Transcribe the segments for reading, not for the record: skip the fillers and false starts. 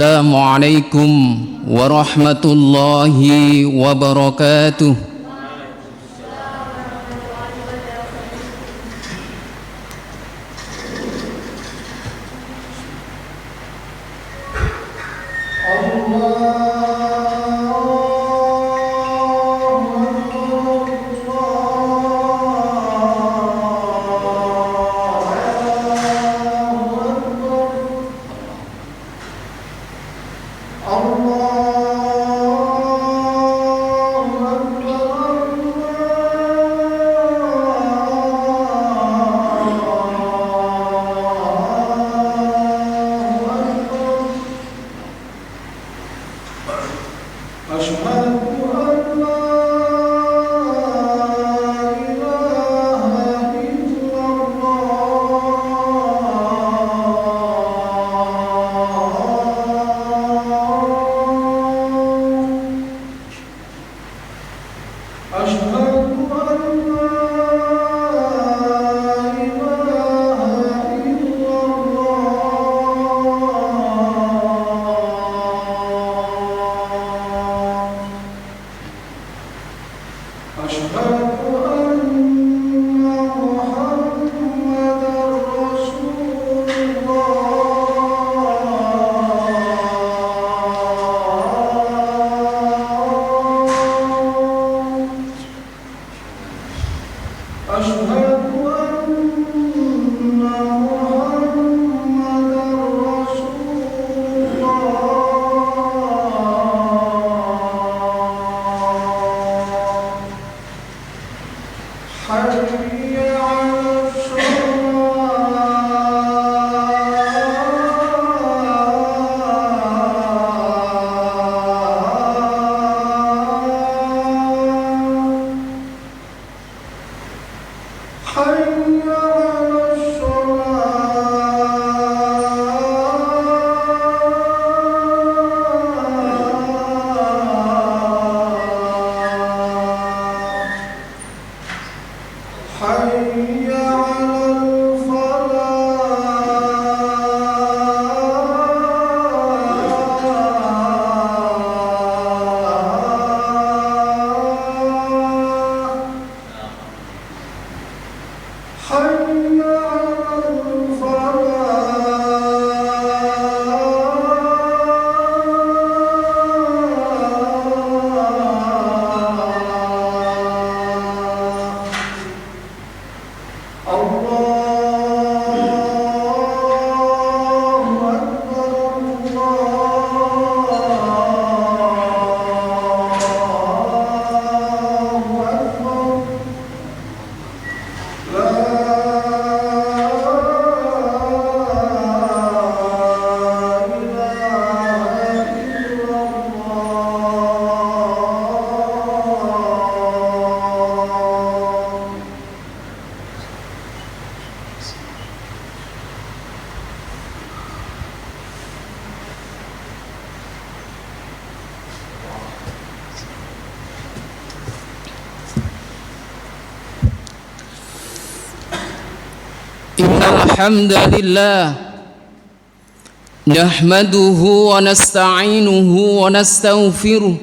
Assalamualaikum warahmatullahi wabarakatuh. الحمد لله نحمده ونستعينه ونستغفره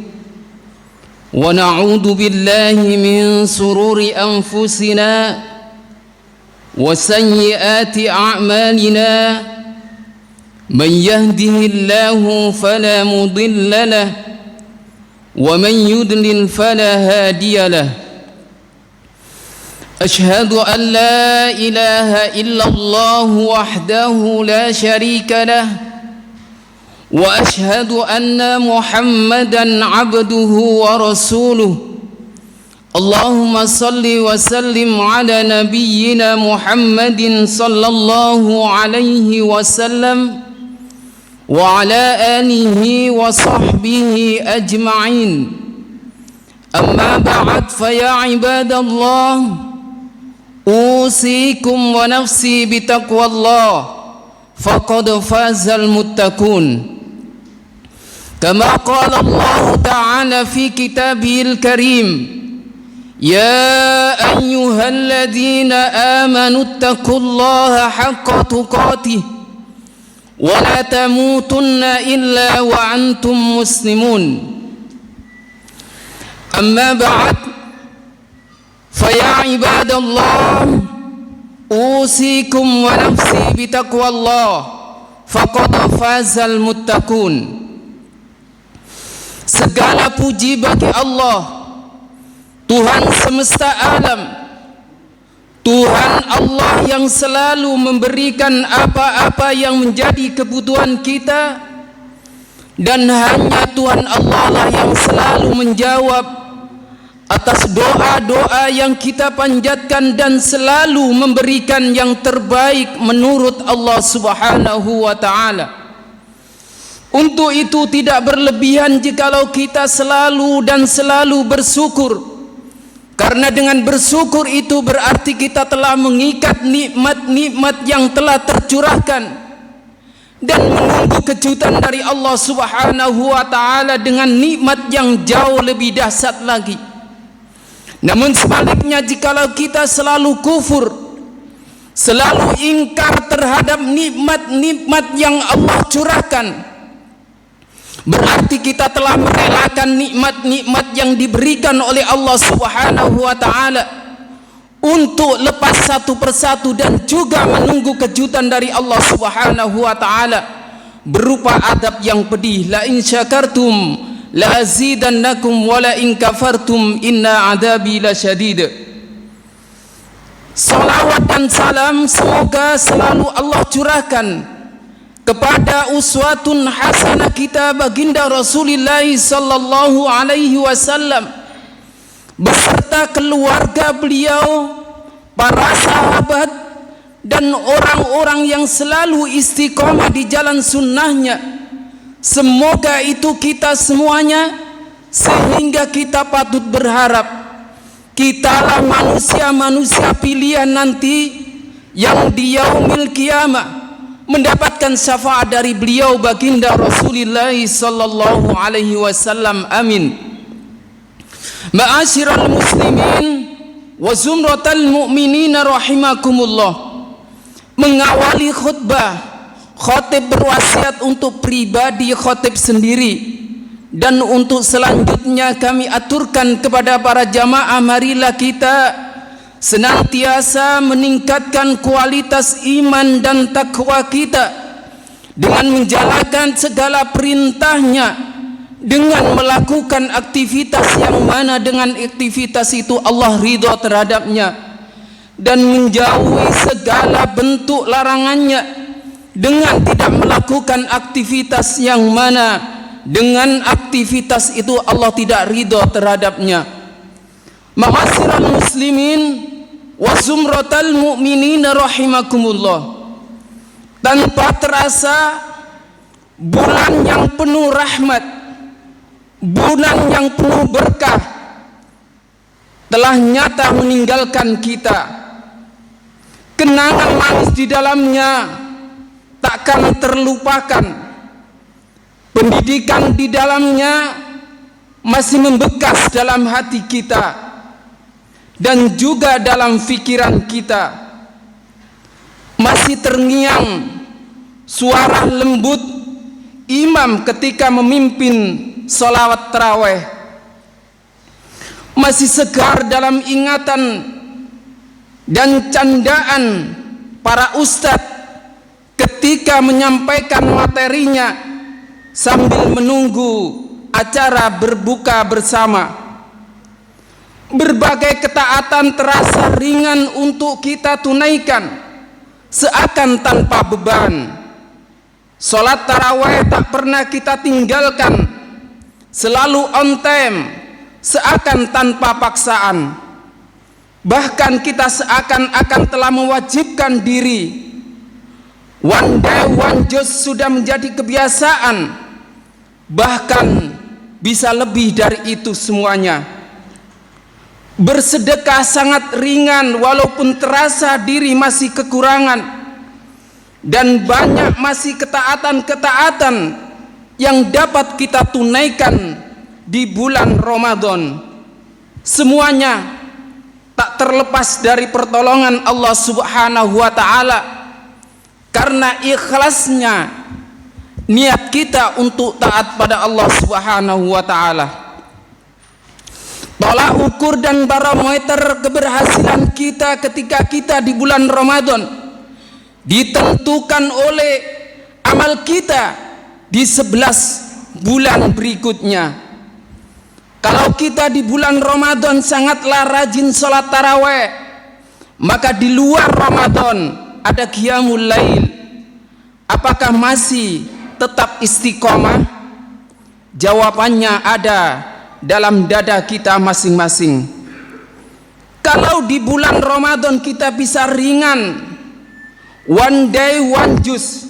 ونعوذ بالله من شرور أنفسنا وسيئات أعمالنا من يهده الله فلا مضل له ومن يضلل فلا هادي له أشهد أن لا إله إلا الله وحده لا شريك له وأشهد أن محمدًا عبده ورسوله اللهم صل وسلم على نبينا محمد صلى الله عليه وسلم وعلى آله وصحبه أجمعين أما بعد فيا عباد الله أوصيكم ونفسي بتقوى الله فقد فاز المتقون كما قال الله تعالى في كتابه الكريم يا أيها الذين آمنوا اتقوا الله حق تقاته ولا تموتن إلا وأنتم مسلمون أما بعد فيا عباد الله أوصيكم ونفسي بتقوى الله فقد فاز المتقون. Segala puji bagi Allah, Tuhan semesta alam, Tuhan Allah yang selalu memberikan apa-apa yang menjadi kebutuhan kita, dan hanya Tuhan Allah lah yang selalu menjawab atas doa-doa yang kita panjatkan dan selalu memberikan yang terbaik menurut Allah Subhanahu wa ta'ala. Untuk itu tidak berlebihan jikalau kita selalu dan selalu bersyukur, karena dengan bersyukur itu berarti kita telah mengikat nikmat-nikmat yang telah tercurahkan dan menunggu kejutan dari Allah Subhanahu wa ta'ala dengan nikmat yang jauh lebih dahsyat lagi. Namun sebaliknya, jikalau kita selalu kufur, selalu ingkar terhadap nikmat-nikmat yang Allah curahkan, berarti kita telah merelakan nikmat-nikmat yang diberikan oleh Allah Subhanahu wa ta'ala untuk lepas satu persatu dan juga menunggu kejutan dari Allah Subhanahu wa ta'ala berupa adab yang pedih. La in syakartum la azidannakum wa la in kafartum inna adabi lasyadid. Salawat dan salam semoga selalu Allah curahkan kepada uswatun hasanah kita baginda Rasulullah sallallahu alaihi wasallam beserta keluarga beliau, para sahabat dan orang-orang yang selalu istiqomah di jalan sunnahnya. Semoga itu kita semuanya, sehingga kita patut berharap kitalah manusia-manusia pilihan nanti yang di yaumil qiyamah mendapatkan syafaat dari beliau baginda Rasulullah sallallahu alaihi wasallam. Amin. Ma'asyiral muslimin wa zumratal mu'minin rahimakumullah. Mengawali khutbah, khatib berwasiat untuk pribadi khatib sendiri, dan untuk selanjutnya kami aturkan kepada para jamaah, marilah kita senantiasa meningkatkan kualitas iman dan takwa kita dengan menjalankan segala perintahnya, dengan melakukan aktivitas yang mana dengan aktivitas itu Allah ridha terhadapnya, dan menjauhi segala bentuk larangannya dengan tidak melakukan aktivitas yang mana dengan aktivitas itu Allah tidak ridha terhadapnya. Ma'asyiral muslimin wa zumratal mu'minin rahimakumullah. Tanpa terasa bulan yang penuh rahmat, bulan yang penuh berkah telah nyata meninggalkan kita. Kenangan manis di dalamnya takkan terlupakan. Pendidikan di dalamnya masih membekas dalam hati kita dan juga dalam pikiran kita. Masih terngiang suara lembut imam ketika memimpin sholawat tarawih. Masih segar dalam ingatan dan candaan para ustadz ketika menyampaikan materinya sambil menunggu acara berbuka bersama. Berbagai ketaatan terasa ringan untuk kita tunaikan, seakan tanpa beban. Sholat tarawih tak pernah kita tinggalkan, selalu on time, seakan tanpa paksaan. Bahkan kita seakan-akan telah mewajibkan diri. One day one juz sudah menjadi kebiasaan, bahkan bisa lebih dari itu semuanya. Bersedekah sangat ringan walaupun terasa diri masih kekurangan, dan banyak masih ketaatan-ketaatan yang dapat kita tunaikan di bulan Ramadan. Semuanya tak terlepas dari pertolongan Allah Subhanahu wa ta'ala, karena ikhlasnya niat kita untuk taat pada Allah Subhanahu wa taala. Tolak ukur dan barometer keberhasilan kita ketika kita di bulan Ramadan ditentukan oleh amal kita di 11 bulan berikutnya. Kalau kita di bulan Ramadan sangatlah rajin sholat taraweh, maka di luar Ramadan ada qiyamul lail. Apakah masih tetap istiqomah? Jawabannya ada dalam dada kita masing-masing. Kalau di bulan Ramadan kita bisa ringan, one day one juice,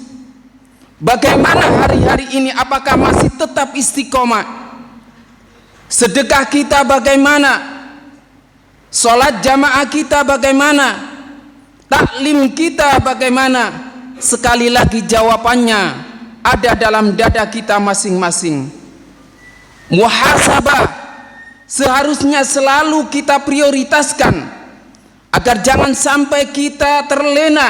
bagaimana hari-hari ini? Apakah masih tetap istiqomah? Sedekah kita bagaimana? Sholat jamaah kita bagaimana? Taklim kita bagaimana? Sekali lagi jawabannya ada dalam dada kita masing-masing. Muhasabah seharusnya selalu kita prioritaskan agar jangan sampai kita terlena,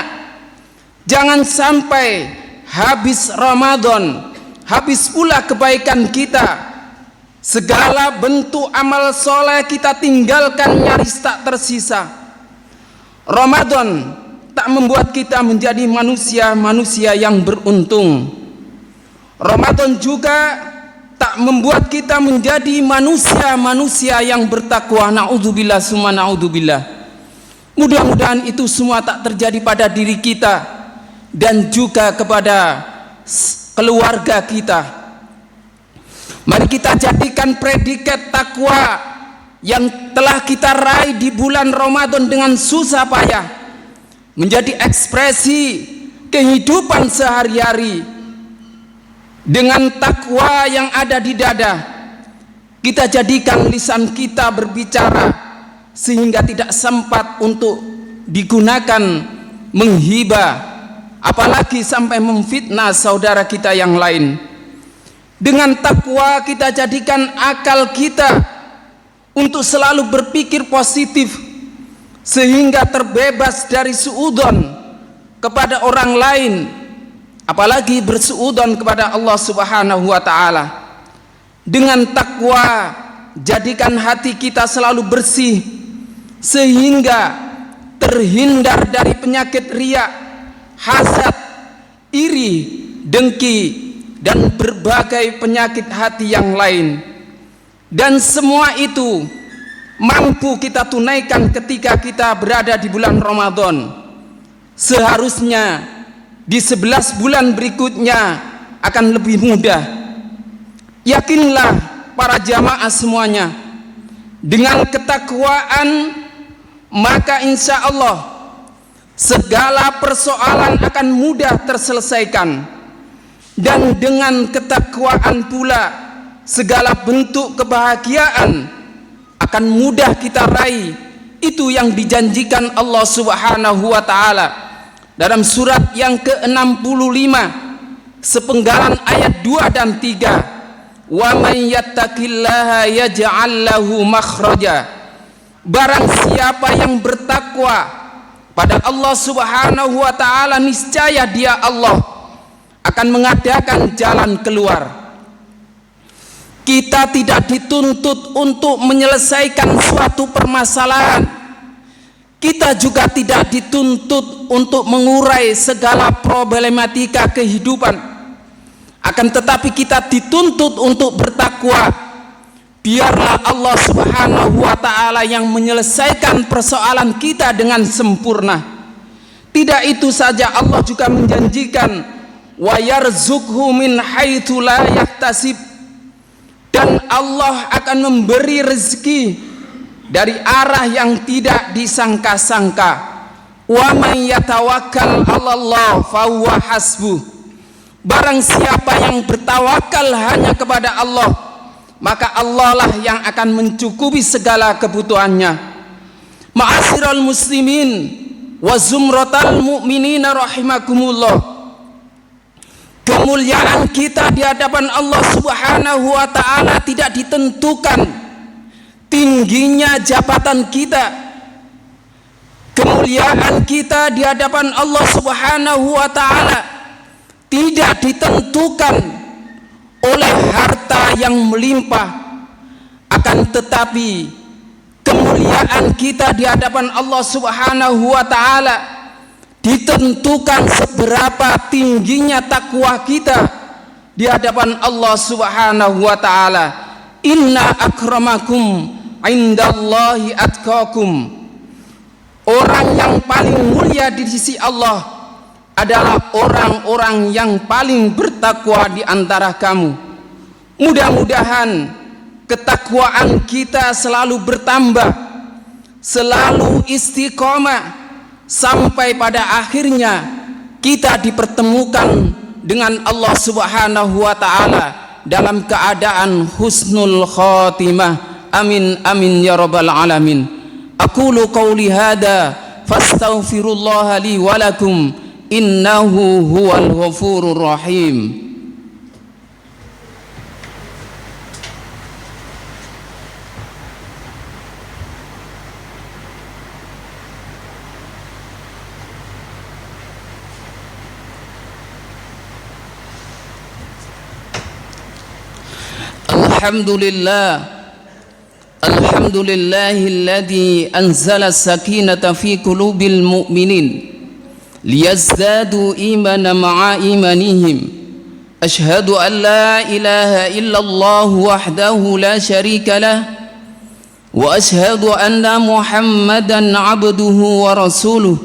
jangan sampai habis Ramadan, habis pula kebaikan kita, segala bentuk amal soleh kita tinggalkan nyaris tak tersisa. Ramadan tak membuat kita menjadi manusia-manusia yang beruntung. Ramadan juga tak membuat kita menjadi manusia-manusia yang bertakwa. Na'udzubillah summa na'udzubillah. Mudah-mudahan itu semua tak terjadi pada diri kita dan juga kepada keluarga kita. Mari kita jadikan predikat takwa yang telah kita raih di bulan Ramadan dengan susah payah menjadi ekspresi kehidupan sehari-hari. Dengan takwa yang ada di dada, kita jadikan lisan kita berbicara sehingga tidak sempat untuk digunakan menghibah, apalagi sampai memfitnah saudara kita yang lain. Dengan takwa kita jadikan akal kita untuk selalu berpikir positif sehingga terbebas dari suudzon kepada orang lain, apalagi bersuudzon kepada Allah Subhanahu wa taala. Dengan takwa jadikan hati kita selalu bersih sehingga terhindar dari penyakit riya, hasad, iri, dengki dan berbagai penyakit hati yang lain. Dan semua itu mampu kita tunaikan ketika kita berada di bulan Ramadan. Seharusnya di 11 bulan berikutnya akan lebih mudah. Yakinlah para jamaah semuanya, dengan ketakwaan maka insya Allah segala persoalan akan mudah terselesaikan. Dan dengan ketakwaan pula segala bentuk kebahagiaan akan mudah kita raih. Itu yang dijanjikan Allah Subhanahu wa taala dalam surat yang ke-65 sepenggalan ayat 2 dan 3. Wa may yattaqillaha yaj'al lahu makhraja. Barang siapa yang bertakwa pada Allah Subhanahu wa taala, niscaya dia Allah akan mengadakan jalan keluar. Kita tidak dituntut untuk menyelesaikan suatu permasalahan. Kita juga tidak dituntut untuk mengurai segala problematika kehidupan. Akan tetapi kita dituntut untuk bertakwa. Biarlah Allah Subhanahu wa taala yang menyelesaikan persoalan kita dengan sempurna. Tidak itu saja, Allah juga menjanjikan wa yarzuqhu min haitsu la yahtasib, dan Allah akan memberi rezeki dari arah yang tidak disangka-sangka. Wa may yatawakkal 'alallah fa huwa hasbuh. Barang siapa yang bertawakal hanya kepada Allah, maka Allah lah yang akan mencukupi segala kebutuhannya. Ma'asyiral muslimin wa zumratal mu'minina rahimakumullah. Kemuliaan kita di hadapan Allah Subhanahu wa taala tidak ditentukan tingginya jabatan kita, kemuliaan kita di hadapan Allah Subhanahu wa taala tidak ditentukan oleh harta yang melimpah, akan tetapi kemuliaan kita di hadapan Allah Subhanahu wa taala ditentukan seberapa tingginya takwa kita di hadapan Allah Subhanahu wa taala. Inna akramakum indallahi atqakum. Orang yang paling mulia di sisi Allah adalah orang-orang yang paling bertakwa di antara kamu. Mudah-mudahan ketakwaan kita selalu bertambah, selalu istiqomah, sampai pada akhirnya kita dipertemukan dengan Allah Subhanahu wa taala dalam keadaan husnul khatimah. Amin amin ya rabbal alamin. Aqulu qawli hadza fastaghfirullaha li wa lakum innahu huwal ghafurur rahim. Alhamdulillah, alhamdulillahilladzi anzala sakinata fi qulubil mu'minin liyazdadu imanan ma'a imanihim. Ashhadu an la ilaha illallah wahdahu la syarika lah wa ashhadu anna Muhammadan abduhu wa rasuluh.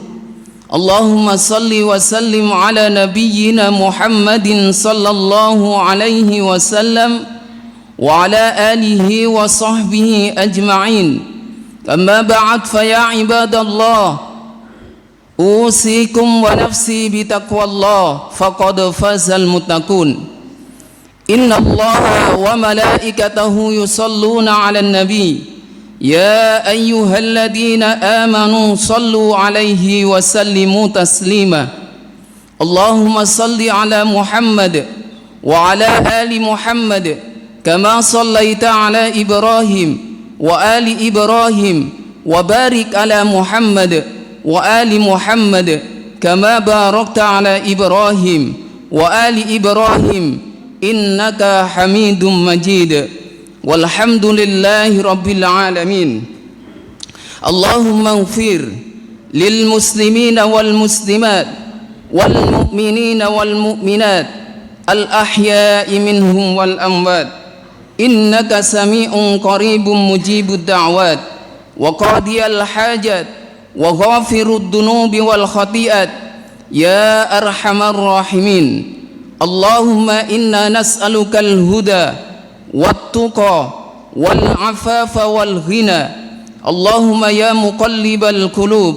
Allahumma salli wa sallim ala nabiyyina Muhammadin sallallahu alaihi wasallam wa ala alihi wa sahbihi ajma'in. Amma ba'd, fa ya ibadallah, usikum wa nafsi bitaqwallah faqad fazal muttaqun. Inna Allaha wa malaikatahu yusalluna 'alan nabi ya ayyuhalladhina amanu sallu 'alaihi wa sallimu taslima. Allahumma salli 'ala Muhammad wa 'ala ali Muhammad كما صليت على إبراهيم وآل إبراهيم وبارك على محمد وآل محمد كما باركت على إبراهيم وآل إبراهيم إنك حميد مجيد والحمد لله رب العالمين. اللهم اغفر للمسلمين والمسلمات والمؤمنين والمؤمنات الأحياء منهم والأموات إنك سميع قريب مجيب الدعوات وقاضي الحاجات وغافر الذنوب والخطيئات يا أرحم الراحمين. اللهم إنا نسألك الهدى والتقى والعفاف والغنى. اللهم يا مقلب القلوب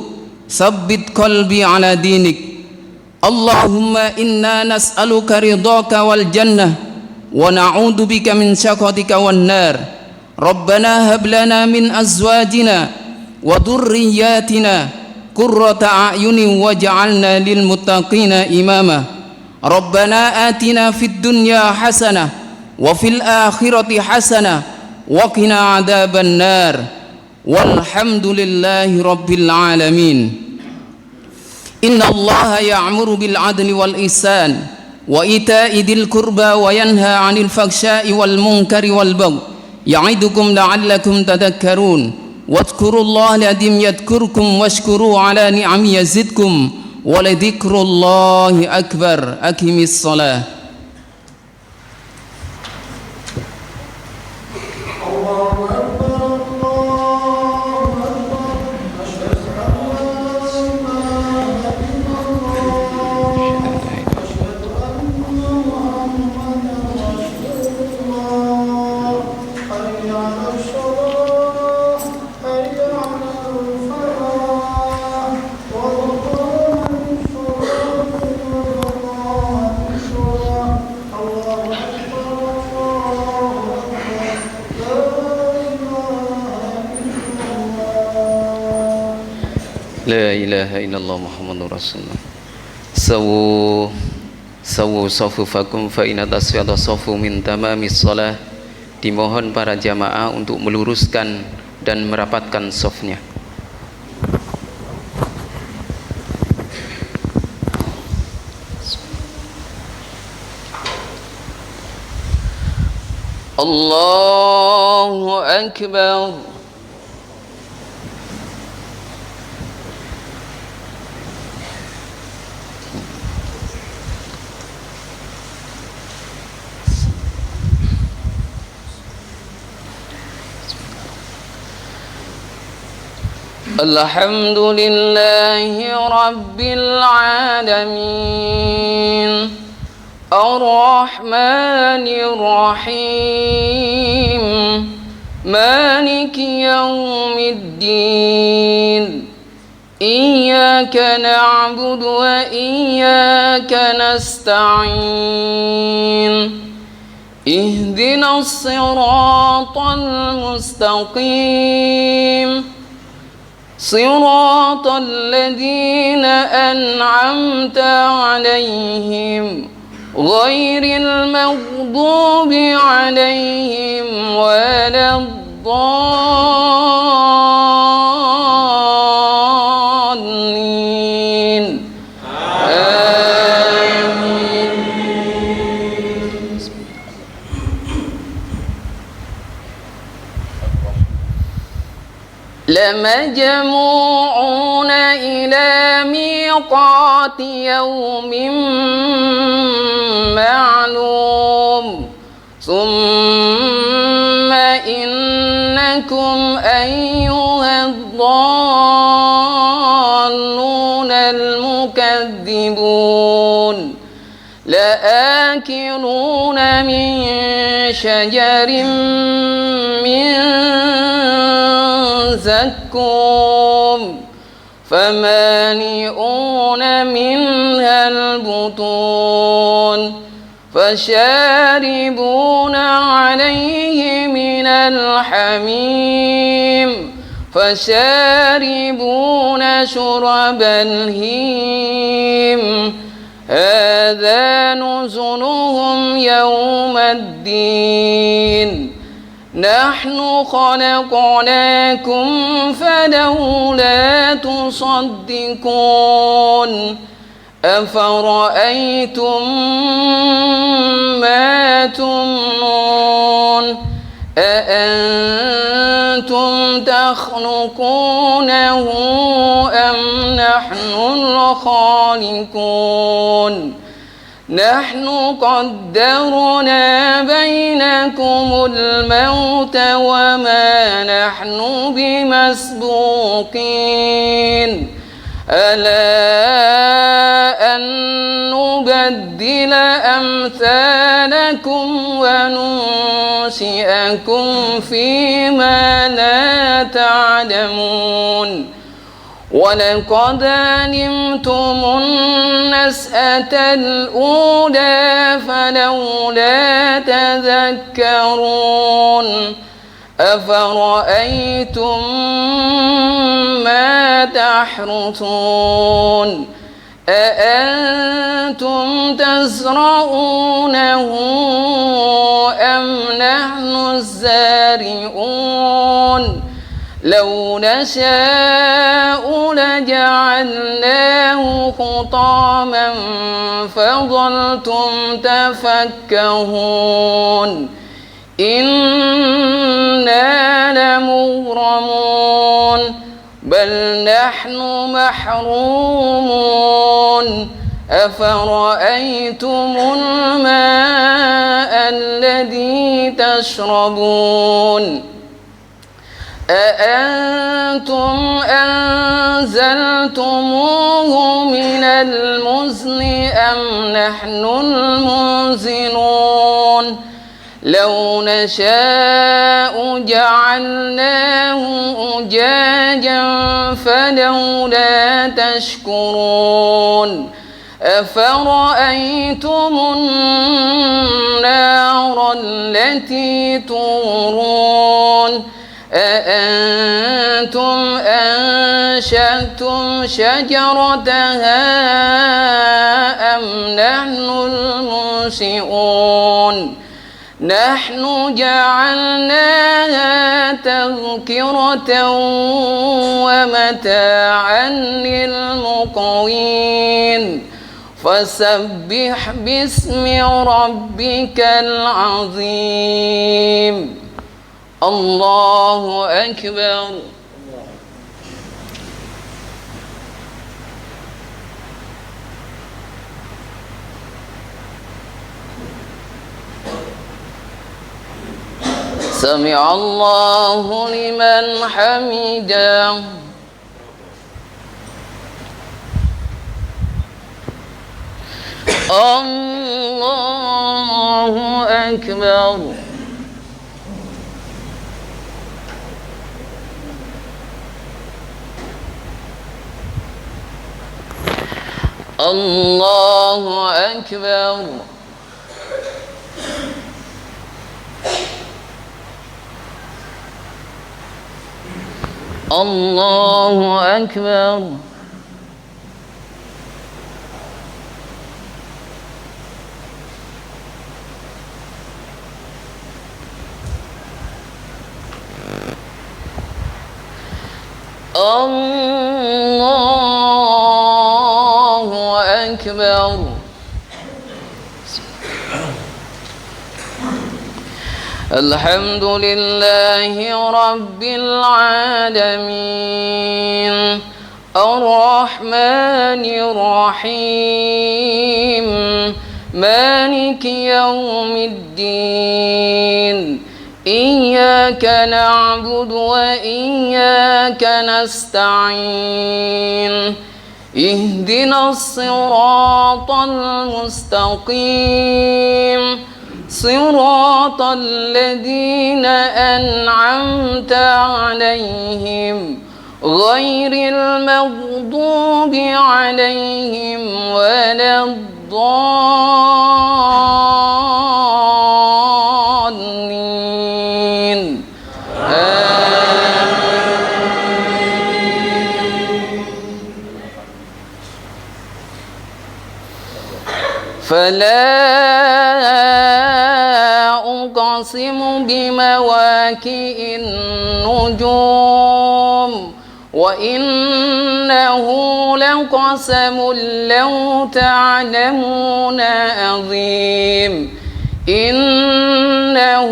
ثبت قلبي على دينك. اللهم إنا نسألك رضاك والجنة ونعوذ بك من سخطك والنار. ربنا هب لنا من أزواجنا وذرياتنا قرة أعين واجعلنا للمتقين إماما. ربنا آتنا في الدنيا حسنة وفي الآخرة حسنة وقنا عذاب النار والحمد لله رب العالمين. إن الله يأمر بالعدل والإحسان وإيتاء ذي القربى وينهى عن الفحشاء والمنكر والبغي يعظكم لعلكم تذكرون. واذكروا الله العظيم يذكركم واشكروه على نعمه يزدكم ولذكر الله أكبر. أقم الصلاة. La ilaha illallah Muhammadur Rasulullah. Sawu safufakum fa inna tasfiyata safu min tamamis shalah. Dimohon para jamaah untuk meluruskan dan merapatkan safnya. الله أكبر. الحمد لله رب العالمين الرحمن الرحيم مالك يوم الدين إياك نعبد وإياك نستعين اهدنا الصراط المستقيم صراط الذين أنعمت عليهم غير المغضوب عليهم ولا الضالين آمين. لمجموعون إلى ميقات يوم معلوم ثم إنكم أيها الضالون المكذبون لآكلون من شجر من زقوم فمالئون منها البطون فشاربون عليه من الحميم فشاربون شرب الهيم هذا نزلهم يوم الدين نحن خلقناكم فلولا تصدقون أفرأيتم ما تمنون أأنتم تخلقونه أم نحن الخالقون نحن قدرنا بينكم الموت وما نحن بمسبوقين ألا أن نبدل أمثالكم وننشئكم فيما لا تعلمون ولقد علمتم النشأة الأولى فلولا تذكرون أفرأيتم ما تحرثون أأنتم تزرعونه أم نحن الزارعون لو نشاء لجعلناه حطاما فظلتم تفكهون إنا لمغرمون بل نحن محرومون أفرأيتم الماء الذي تشربون أأنتم أنزلتموه من المزن أم نحن المنزلون لو نشاء جعلناه أجاجا فلولا تشكرون أفرأيتم النار التي تورون أأنتم أنشأتم شجرتها أم نحن المنشئون نحن جعلناها تذكرة ومتاعا للمقوين فسبح باسم ربك العظيم. الله أكبر. سمع الله لمن حمده. الله أكبر. الله أكبر. الله أكبر. الله أكبر. الحمد لله رب العالمين الرحمن الرحيم مالك يوم الدين إياك نعبد وإياك نستعين اهدنا الصراط المستقيم صراط الذين أنعمت عليهم غير المغضوب عليهم ولا الضالين. فلا أقسم بمواقع النجوم وإنه لقسم لو تعلمون عظيم إنه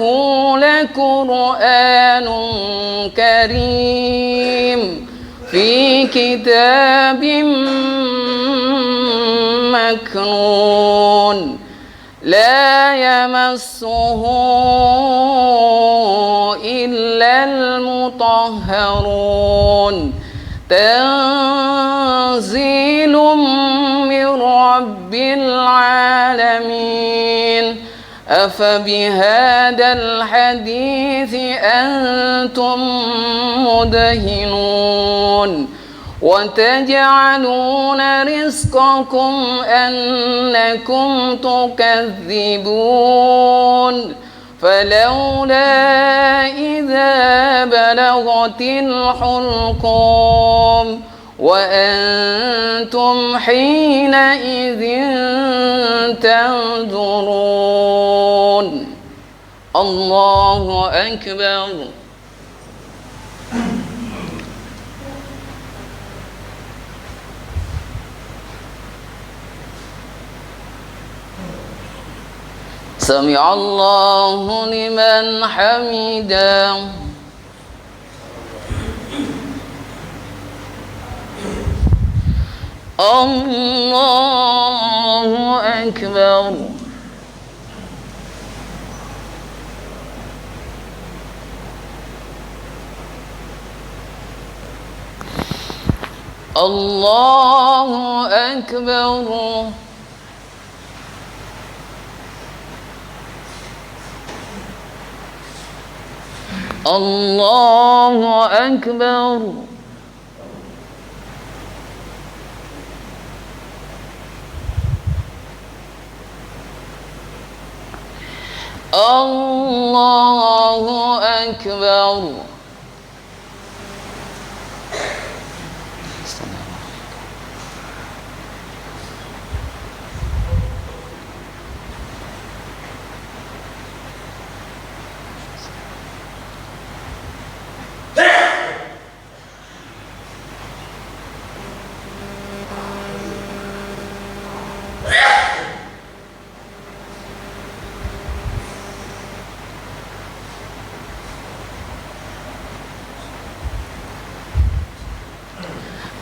لقرآن كريم في كتاب مكنون لا يمسه إلا المطهرون تنزيل من رب العالمين. أفبهذا الحديث أنتم مدهنون وتجعلون رزقكم أنكم تكذبون فلولا إذا بلغت الحلقوم وأنتم حينئذ تنظرون. الله أكبر. سمع الله لمن حمده. الله أكبر. الله أكبر. الله أكبر. الله أكبر.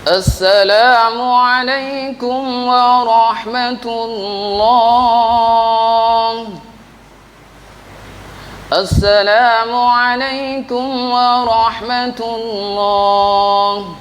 السلام عليكم ورحمة الله. السلام عليكم ورحمة الله.